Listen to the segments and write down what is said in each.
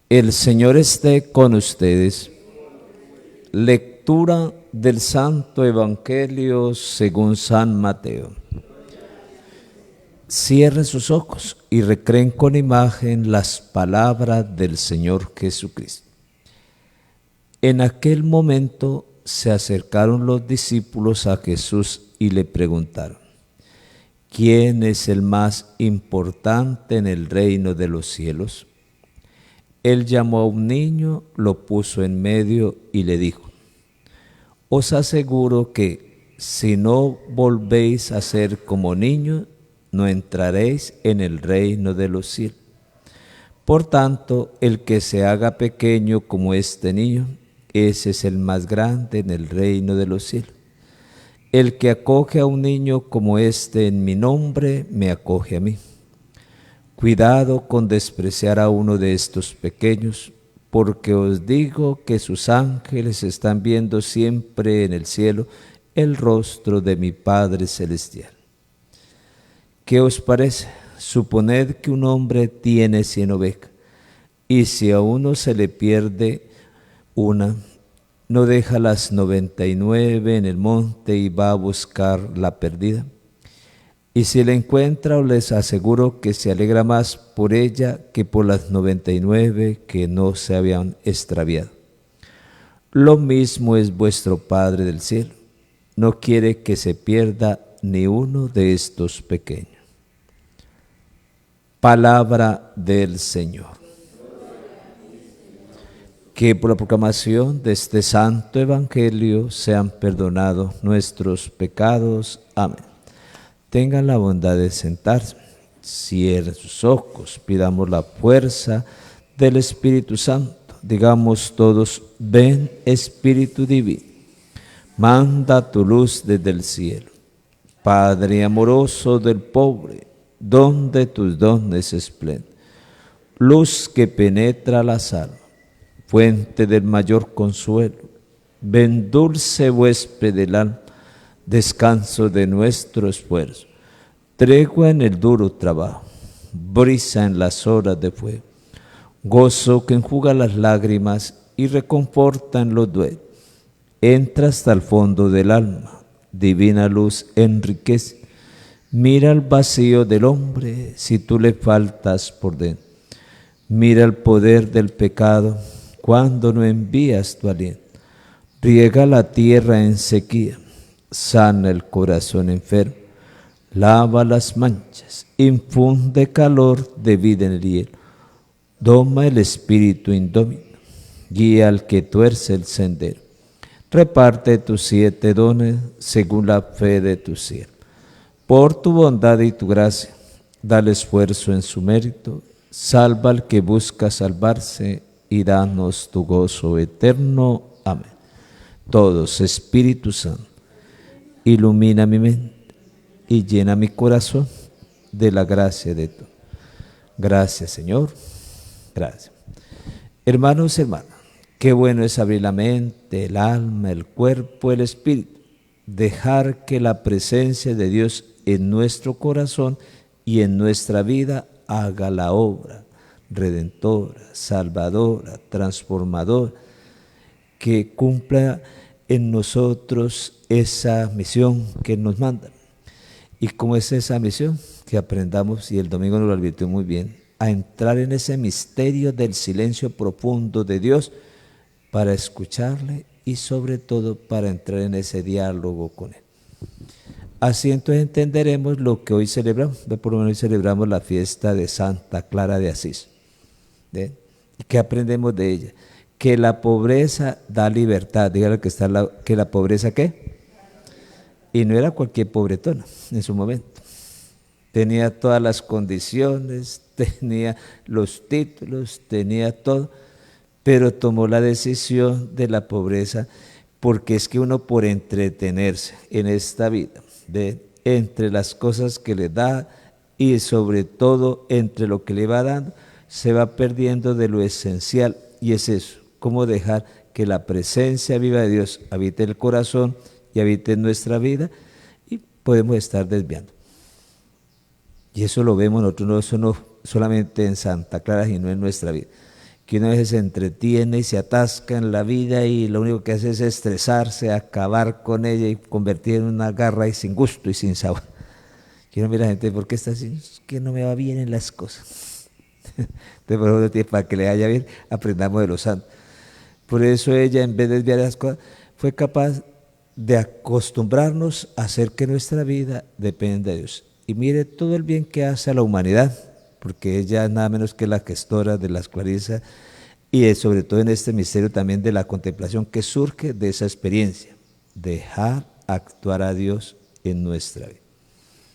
El Señor esté con ustedes. Lectura del Santo Evangelio según San Mateo. Cierren sus ojos y recreen con imagen las palabras del Señor Jesucristo. En aquel momento se acercaron los discípulos a Jesús y le preguntaron: ¿quién es el más importante en el reino de los cielos? Él llamó a un niño, lo puso en medio y le dijo: os aseguro que si no volvéis a ser como niños, no entraréis en el reino de los cielos. Por tanto, el que se haga pequeño como este niño, ese es el más grande en el reino de los cielos. El que acoge a un niño como este en mi nombre, me acoge a mí. Cuidado con despreciar a uno de estos pequeños, porque os digo que sus ángeles están viendo siempre en el cielo el rostro de mi Padre Celestial. ¿Qué os parece? Suponed que un hombre tiene 100 ovejas, y si a uno se le pierde una, ¿no deja las 99 en el monte y va a buscar la perdida? Y si la encuentra, les aseguro que se alegra más por ella que por las 99 que no se habían extraviado. Lo mismo es vuestro Padre del cielo. No quiere que se pierda ni uno de estos pequeños. Palabra del Señor. Que por la proclamación de este santo evangelio sean perdonados nuestros pecados. Amén. Tengan la bondad de sentarse, cierren sus ojos, pidamos la fuerza del Espíritu Santo. Digamos todos: ven Espíritu Divino, manda tu luz desde el cielo. Padre amoroso del pobre, don de tus dones esplende, luz que penetra las almas, fuente del mayor consuelo, ven dulce huésped del alma, descanso de nuestro esfuerzo, tregua en el duro trabajo, brisa en las horas de fuego, gozo que enjuga las lágrimas y reconforta en los duelos. Entra hasta el fondo del alma, divina luz enriquece. Mira el vacío del hombre si tú le faltas por dentro. Mira el poder del pecado cuando no envías tu aliento. Riega la tierra en sequía, sana el corazón enfermo, lava las manchas, infunde calor de vida en el hielo, doma el espíritu indómito, guía al que tuerce el sendero, reparte tus 7 dones según la fe de tu siervo. Por tu bondad y tu gracia, dale esfuerzo en su mérito, salva al que busca salvarse y danos tu gozo eterno. Amén. Todos, Espíritu Santo, ilumina mi mente y llena mi corazón de la gracia de tu. Gracias, Señor. Gracias. Hermanos y hermanas, qué bueno es abrir la mente, el alma, el cuerpo, el espíritu. Dejar que la presencia de Dios en nuestro corazón y en nuestra vida haga la obra redentora, salvadora, transformadora, que cumpla en nosotros esa misión que nos manda. ¿Y cómo es esa misión? Que aprendamos, y el domingo nos lo advirtió muy bien, a entrar en ese misterio del silencio profundo de Dios para escucharle y sobre todo para entrar en ese diálogo con Él. Así entonces entenderemos lo que hoy celebramos. Por lo menos hoy celebramos la fiesta de Santa Clara de Asís. ¿Y qué aprendemos de ella? Que la pobreza da libertad. Dígale que está que la pobreza ¿qué? Y no era cualquier pobretona en su momento. Tenía todas las condiciones, tenía los títulos, tenía todo, pero tomó la decisión de la pobreza, porque es que uno, por entretenerse en esta vida, entre las cosas que le da y sobre todo entre lo que le va dando, se va perdiendo de lo esencial, y es eso, cómo dejar que la presencia viva de Dios habite el corazón y habite en nuestra vida, y podemos estar desviando. Y eso lo vemos nosotros, no solamente en Santa Clara, sino en nuestra vida. que una vez se entretiene y se atasca en la vida y lo único que hace es estresarse, acabar con ella y convertir en una garra y sin gusto y sin sabor. Quiero ver a la gente, ¿por qué está así? Es que no me va bien en las cosas. Entonces, por ejemplo, para que le vaya bien, aprendamos de los santos. Por eso ella, en vez de desviar las cosas, fue capaz de acostumbrarnos a hacer que nuestra vida dependa de Dios. Y mire todo el bien que hace a la humanidad, porque ella es nada menos que la gestora de las Clarisas y sobre todo en este misterio también de la contemplación que surge de esa experiencia, dejar actuar a Dios en nuestra vida.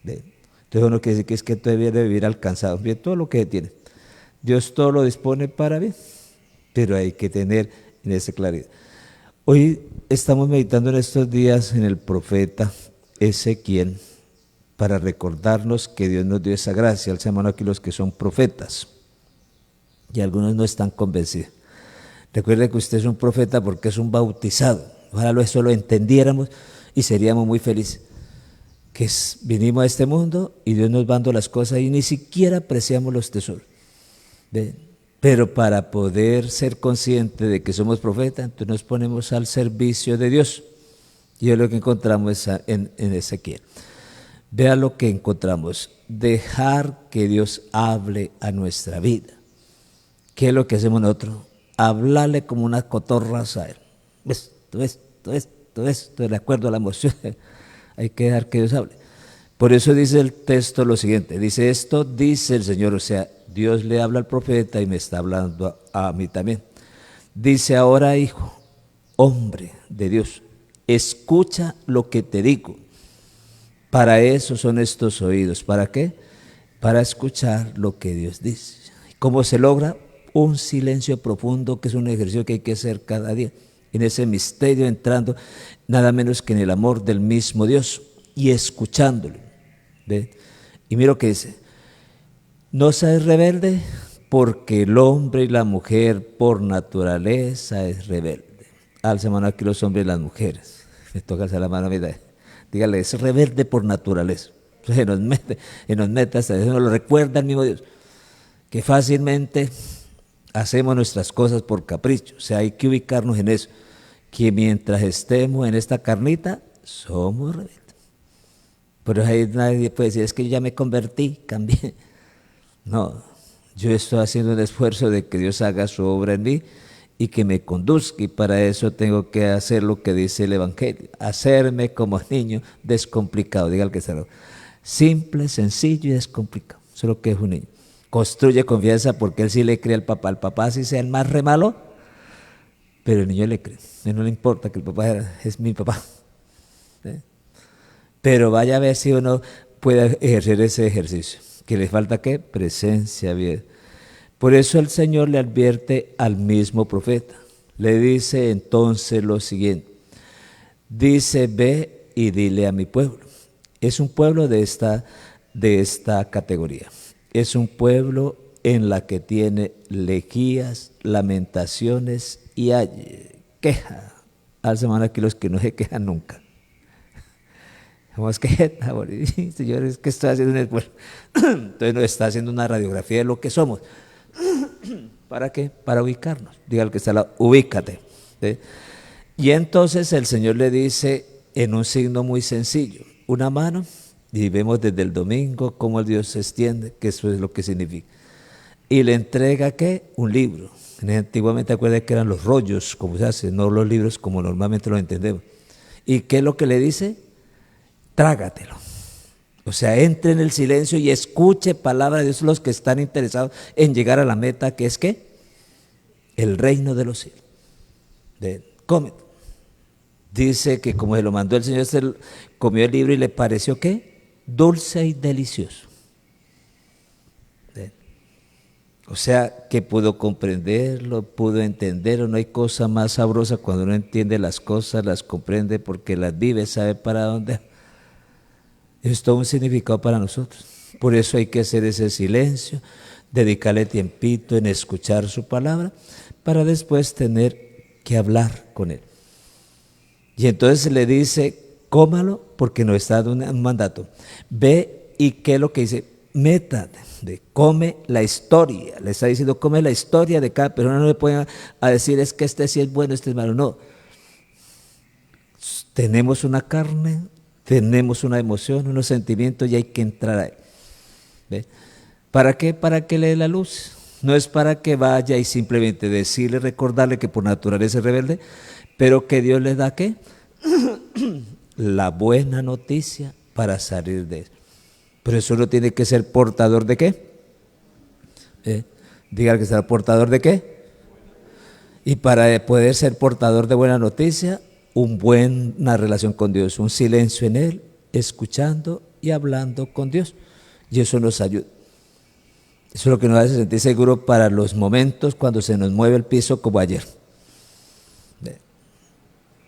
Entonces uno quiere decir que es que todavía debe vivir alcanzado, bien todo lo que tiene. Dios todo lo dispone para bien, pero hay que tener en esa claridad. Hoy estamos meditando en estos días en el profeta Ezequiel para recordarnos que Dios nos dio esa gracia. Al llamado aquí los que son profetas y algunos no están convencidos. Recuerde que usted es un profeta porque es un bautizado. Ojalá eso lo entendiéramos y seríamos muy felices. Vinimos a este mundo y Dios nos va dando las cosas y ni siquiera apreciamos los tesoros. Pero para poder ser consciente de que somos profetas, entonces nos ponemos al servicio de Dios. Y es lo que encontramos en Ezequiel. Vea lo que encontramos. Dejar que Dios hable a nuestra vida. ¿Qué es lo que hacemos nosotros? Hablarle como una cotorra a él. Esto, de acuerdo a la emoción. Hay que dejar que Dios hable. Por eso dice el texto lo siguiente. Dice esto, dice el Señor, o sea, Dios le habla al profeta y me está hablando a mí también. Dice ahora, hijo, hombre de Dios, escucha lo que te digo. Para eso son estos oídos. ¿Para qué? Para escuchar lo que Dios dice. ¿Cómo se logra? Un silencio profundo, que es un ejercicio que hay que hacer cada día. En ese misterio entrando nada menos que en el amor del mismo Dios y escuchándolo. ¿Ve? Y mira lo que dice. No seas rebelde porque el hombre y la mujer por naturaleza es rebelde. Alza mano aquí los hombres y las mujeres. Me toca alzar la mano a mí. Dígale, es rebelde por naturaleza. Se nos mete hasta eso, nos lo recuerda el mismo Dios. Que fácilmente hacemos nuestras cosas por capricho. O sea, hay que ubicarnos en eso. Que mientras estemos en esta carnita, somos rebeldes. Pero ahí nadie puede decir, es que yo ya me convertí, cambié. No, yo estoy haciendo un esfuerzo de que Dios haga su obra en mí y que me conduzca, y para eso tengo que hacer lo que dice el Evangelio, hacerme como niño descomplicado. Diga el que sea simple, sencillo y descomplicado. Eso es lo que es un niño. Construye confianza porque él sí le cree al papá. El papá sí sea el más re malo, pero el niño le cree. A él no le importa que el papá es mi papá. Pero vaya a ver si uno puede ejercer ese ejercicio. ¿Que le falta qué? Presencia bien. Por eso el Señor le advierte al mismo profeta. Le dice entonces lo siguiente. Dice, ve y dile a mi pueblo. Es un pueblo de esta categoría. Es un pueblo en la que tiene lejías, lamentaciones y queja. Al semana aquí los que no se quejan nunca. Vamos que, señores, ¿qué estoy haciendo en el pueblo? Entonces nos está haciendo una radiografía de lo que somos. ¿Para qué? Para ubicarnos. Diga al que está al lado, ubícate. ¿Sí? Y entonces el Señor le dice en un signo muy sencillo, una mano, y vemos desde el domingo cómo el Dios se extiende, que eso es lo que significa. Y le entrega, ¿qué? Un libro. Antiguamente acuérdense que eran los rollos, como se hace, no los libros como normalmente los entendemos. ¿Y qué es lo que le dice? Trágatelo. O sea, entre en el silencio y escuche palabra de Dios los que están interesados en llegar a la meta, que es ¿qué? El reino de los cielos. Come. Dice que como se lo mandó el Señor, se comió el libro y le pareció ¿qué? Dulce y delicioso. O sea, que pudo comprenderlo, pudo entenderlo. No hay cosa más sabrosa cuando uno entiende las cosas, las comprende porque las vive, sabe para dónde. Es todo un significado para nosotros. Por eso hay que hacer ese silencio, dedicarle tiempito en escuchar su palabra, para después tener que hablar con él. Y entonces le dice, cómalo porque nos está dando un mandato. Ve y qué es lo que dice, meta de come la historia. Le está diciendo, come la historia de cada persona. No le pueden a decir, es que este sí es bueno, este es malo. No. Tenemos una carne, tenemos una emoción, unos sentimientos y hay que entrar ahí. ¿Ve? ¿Para qué? Para que le dé la luz. No es para que vaya y simplemente decirle, recordarle que por naturaleza es rebelde, pero que Dios le da ¿qué? La buena noticia para salir de eso. Pero eso no tiene que ser portador de ¿qué? Diga que será portador de ¿qué? Y para poder ser portador de buena noticia, una relación con Dios, un silencio en Él, escuchando y hablando con Dios. Y eso nos ayuda. Eso es lo que nos hace sentir seguro para los momentos cuando se nos mueve el piso como ayer.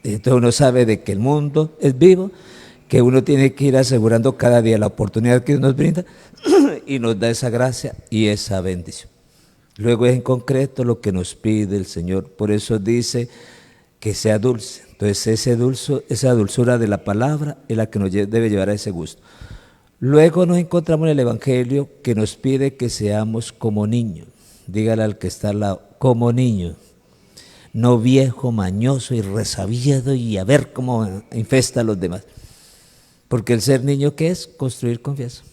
Entonces uno sabe de que el mundo es vivo, que uno tiene que ir asegurando cada día la oportunidad que Dios nos brinda y nos da esa gracia y esa bendición. Luego es en concreto lo que nos pide el Señor, por eso dice que sea dulce. Entonces esa dulzura de la palabra es la que nos debe llevar a ese gusto. Luego nos encontramos en el Evangelio que nos pide que seamos como niños. Dígale al que está al lado, como niños. No viejo, mañoso y resabiado y a ver cómo infesta a los demás. Porque el ser niño, ¿qué es? Construir confianza.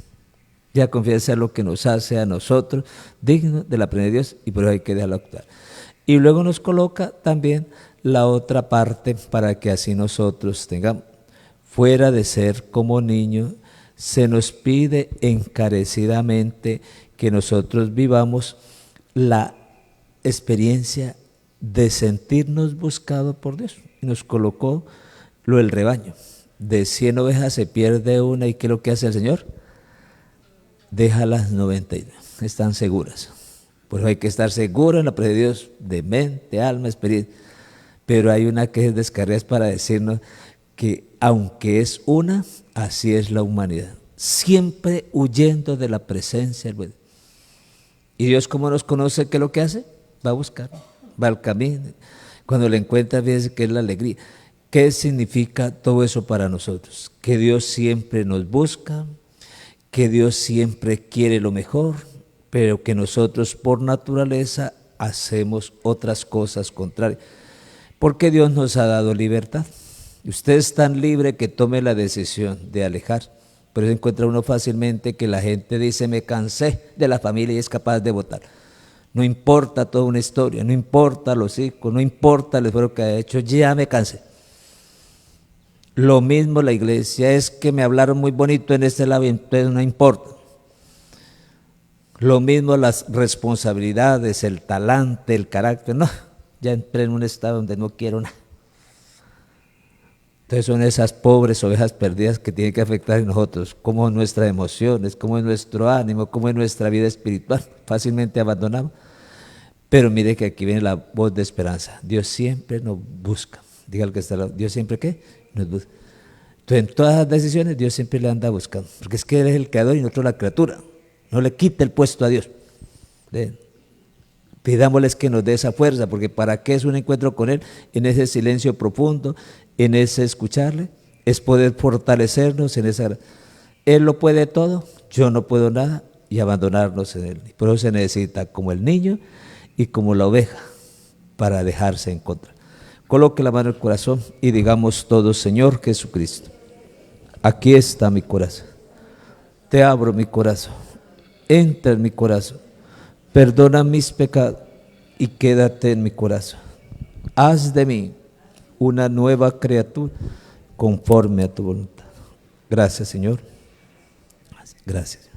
Ya confianza es lo que nos hace a nosotros dignos de la plenitud de Dios y por eso hay que dejarlo actuar. Y luego nos coloca también la otra parte para que así nosotros tengamos, fuera de ser como niños, se nos pide encarecidamente que nosotros vivamos la experiencia de sentirnos buscados por Dios. Y nos colocó lo del rebaño. De 100 ovejas se pierde una, ¿y qué es lo que hace el Señor? Deja las 99, están seguras. Por eso hay que estar seguro en la presencia de Dios, de mente, alma, experiencia. Pero hay una que es descarriada para decirnos que aunque es una, así es la humanidad. Siempre huyendo de la presencia del bueno. Y Dios, como nos conoce, ¿qué es lo que hace? Va a buscar, va al camino. Cuando le encuentra, fíjense que es la alegría. ¿Qué significa todo eso para nosotros? Que Dios siempre nos busca, que Dios siempre quiere lo mejor, pero que nosotros por naturaleza hacemos otras cosas contrarias. Porque Dios nos ha dado libertad. Usted es tan libre que tome la decisión de alejar. Por eso encuentra uno fácilmente que la gente dice, me cansé de la familia y es capaz de votar. No importa toda una historia, no importa los hijos, no importa el esfuerzo que ha hecho, ya me cansé. Lo mismo la iglesia, es que me hablaron muy bonito en este lado, entonces no importa. Lo mismo las responsabilidades, el talante, el carácter, no, ya entré en un estado donde no quiero nada. Entonces son esas pobres ovejas perdidas que tienen que afectar en nosotros, como nuestras emociones, como es nuestro ánimo, como es nuestra vida espiritual, fácilmente abandonamos. Pero mire que aquí viene la voz de esperanza, Dios siempre nos busca. Diga al que está al lado, Dios siempre ¿qué? Nos busca. Entonces en todas las decisiones Dios siempre le anda buscando, porque es que Él es el creador y nosotros la criatura, no le quita el puesto a Dios. Pidámosles que nos dé esa fuerza, porque para qué es un encuentro con Él, en ese silencio profundo, en ese escucharle, es poder fortalecernos en esa. Él lo puede todo, yo no puedo nada, y abandonarnos en Él. Por eso se necesita como el niño y como la oveja para dejarse encontrar. Coloque la mano en el corazón y digamos todos, Señor Jesucristo, aquí está mi corazón, te abro mi corazón, entra en mi corazón, perdona mis pecados y quédate en mi corazón. Haz de mí una nueva criatura conforme a tu voluntad. Gracias, Señor. Gracias.